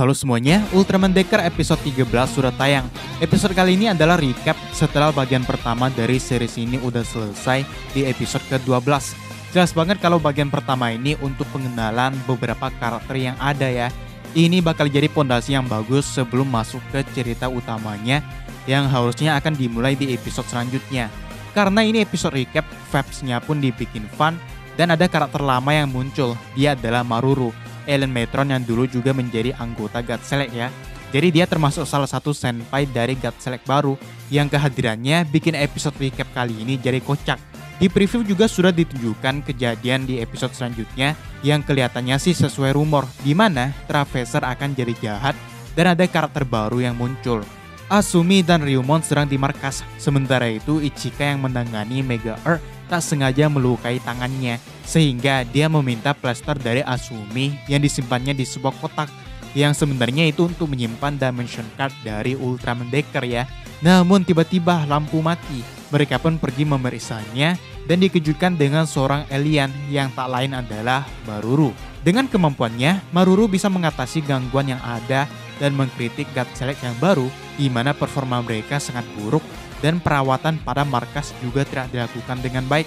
Halo semuanya, Ultraman Decker episode 13 sudah tayang. Episode kali ini adalah recap setelah bagian pertama dari series ini udah selesai di episode ke-12. Jelas banget kalau bagian pertama ini untuk pengenalan beberapa karakter yang ada ya. Ini bakal jadi pondasi yang bagus sebelum masuk ke cerita utamanya yang harusnya akan dimulai di episode selanjutnya. Karena ini episode recap, vibes-nya pun dibikin fun dan ada karakter lama yang muncul, dia adalah Maruru. Alien Metron yang dulu juga menjadi anggota God Select ya. Jadi dia termasuk salah satu senpai dari God Select baru yang kehadirannya bikin episode recap kali ini jadi kocak. Di preview juga sudah ditunjukkan kejadian di episode selanjutnya yang kelihatannya sih sesuai rumor di mana Traveser akan jadi jahat dan ada karakter baru yang muncul. Asumi dan Ryumon sedang di markas, sementara itu Ichika yang menangani Mega Earth tak sengaja melukai tangannya, sehingga dia meminta plaster dari Asumi yang disimpannya di sebuah kotak, yang sebenarnya itu untuk menyimpan Dimension Card dari Ultraman Decker ya. Namun tiba-tiba lampu mati, mereka pun pergi memeriksanya dan dikejutkan dengan seorang alien yang tak lain adalah Maruru. Dengan kemampuannya, Maruru bisa mengatasi gangguan yang ada dan mengkritik God Select yang baru, di mana performa mereka sangat buruk dan perawatan pada markas juga tidak dilakukan dengan baik.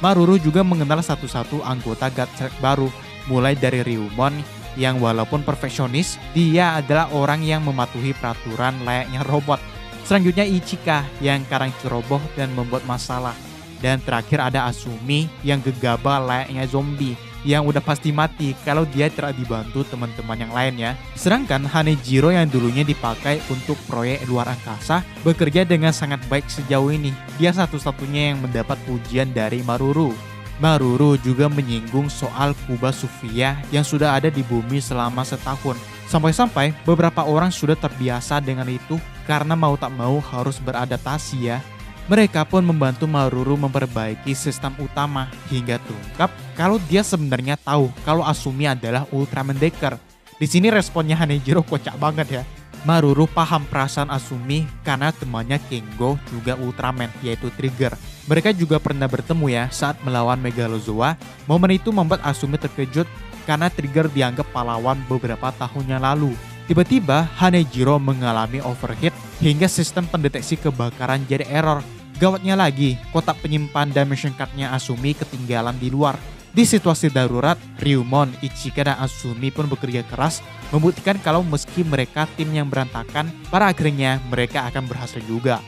Maruru juga mengenal satu-satu anggota God Select baru, mulai dari Ryumon yang walaupun perfeksionis, dia adalah orang yang mematuhi peraturan layaknya robot. Selanjutnya Ichika yang kadang ceroboh dan membuat masalah. Dan terakhir ada Asumi yang gegabah layaknya zombie, yang udah pasti mati kalau dia tidak dibantu teman-teman yang lain ya. Sedangkan Hanejiro yang dulunya dipakai untuk proyek luar angkasa bekerja dengan sangat baik sejauh ini. Dia satu-satunya yang mendapat pujian dari Maruru. Maruru juga menyinggung soal Kuba Sufia yang sudah ada di bumi selama setahun. Sampai-sampai beberapa orang sudah terbiasa dengan itu karena mau tak mau harus beradaptasi ya. Mereka pun membantu Maruru memperbaiki sistem utama hingga terungkap kalau dia sebenarnya tahu kalau Asumi adalah Ultraman Decker. Di sini responnya Hanejiro kocak banget ya. Maruru paham perasaan Asumi karena temannya Kengo juga Ultraman yaitu Trigger. Mereka juga pernah bertemu ya saat melawan Megalozoa. Momen itu membuat Asumi terkejut karena Trigger dianggap pahlawan beberapa tahun yang lalu. Tiba-tiba Hanejiro mengalami overheat hingga sistem pendeteksi kebakaran jadi error. Gawatnya lagi, kotak penyimpan Dimension Card-nya Asumi ketinggalan di luar. Di situasi darurat, Ryumon, Ichika, dan Asumi pun bekerja keras membuktikan kalau meski mereka tim yang berantakan, pada akhirnya mereka akan berhasil juga.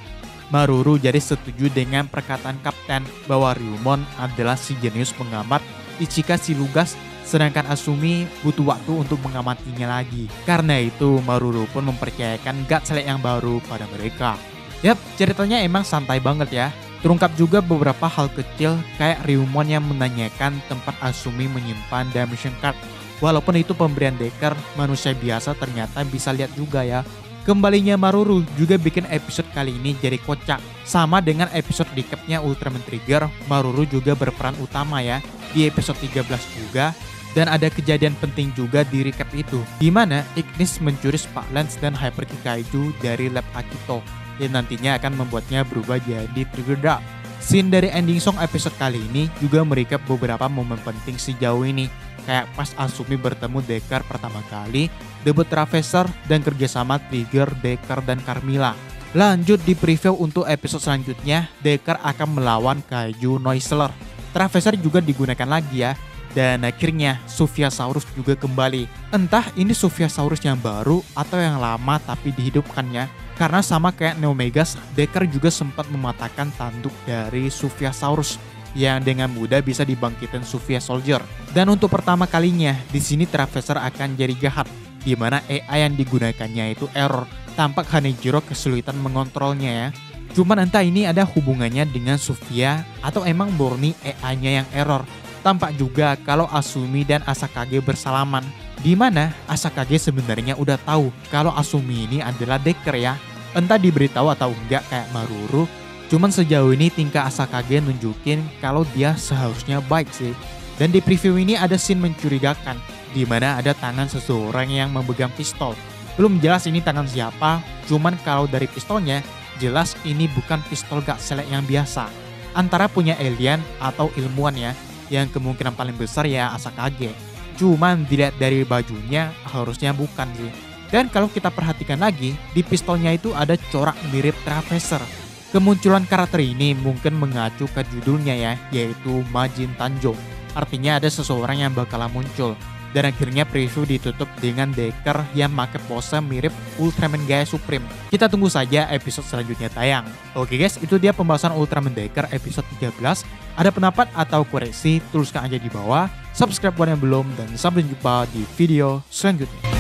Maruru jadi setuju dengan perkataan Kapten bahwa Ryumon adalah si jenius pengamat, Ichika si lugas, sedangkan Asumi butuh waktu untuk mengamatinya lagi. Karena itu, Maruru pun mempercayakan God Select yang baru pada mereka. Yap, ceritanya emang santai banget ya. Terungkap juga beberapa hal kecil kayak Ryumon yang menanyakan tempat Asumi menyimpan Dimension Card. Walaupun itu pemberian Decker, manusia biasa ternyata bisa lihat juga ya. Kembalinya Maruru juga bikin episode kali ini jadi kocak. Sama dengan episode recapnya Ultraman Trigger, Maruru juga berperan utama ya. Di episode 13 juga. Dan ada kejadian penting juga di recap itu, di mana Ignis mencuri Spark Lens dan Hyper Ki Kaiju dari lab Akito, yang nantinya akan membuatnya berubah jadi Trigger Dark. Scene dari ending song episode kali ini juga merecap beberapa momen penting sejauh ini, kayak pas Asumi bertemu Decker pertama kali, debut Traveser, dan kerjasama Trigger, Decker, dan Carmilla. Lanjut di preview untuk episode selanjutnya, Decker akan melawan Kaiju Noisler. Traveser juga digunakan lagi ya. Dan akhirnya Sophiasaurus juga kembali. Entah ini Sophiasaurus yang baru atau yang lama tapi dihidupkannya. Karena sama kayak Neomegas, Decker juga sempat mematahkan tanduk dari Sophiasaurus yang dengan mudah bisa dibangkitkan Sophia Soldier. Dan untuk pertama kalinya di sini Traveser akan jadi jahat, di mana AI yang digunakannya itu error. Tampak Hanejiro kesulitan mengontrolnya ya. Cuman entah ini ada hubungannya dengan Sophia atau emang murni AI-nya yang error. Tampak juga kalau Asumi dan Asakage bersalaman, di mana Asakage sebenarnya udah tahu kalau Asumi ini adalah Decker ya. Entah diberitahu atau enggak kayak Maruru, cuman sejauh ini tingkah Asakage nunjukin kalau dia seharusnya baik sih. Dan di preview ini ada scene mencurigakan, di mana ada tangan seseorang yang memegang pistol. Belum jelas ini tangan siapa, cuman kalau dari pistolnya, jelas ini bukan pistol God Select yang biasa. Antara punya alien atau ilmuwan ya. Yang kemungkinan paling besar ya Asakage. Cuman dilihat dari bajunya harusnya bukan sih. Dan kalau kita perhatikan lagi, di pistolnya itu ada corak mirip Traveser. Kemunculan karakter ini mungkin mengacu ke judulnya ya, yaitu Majin Tanjo. Artinya ada seseorang yang bakalan muncul. Dan akhirnya preview ditutup dengan Decker yang pakai pose mirip Ultraman Gaia Supreme. Kita tunggu saja episode selanjutnya tayang. Oke guys, itu dia pembahasan Ultraman Decker episode 13. Ada pendapat atau koreksi, tuliskan aja di bawah. Subscribe buat yang belum, dan sampai jumpa di video selanjutnya.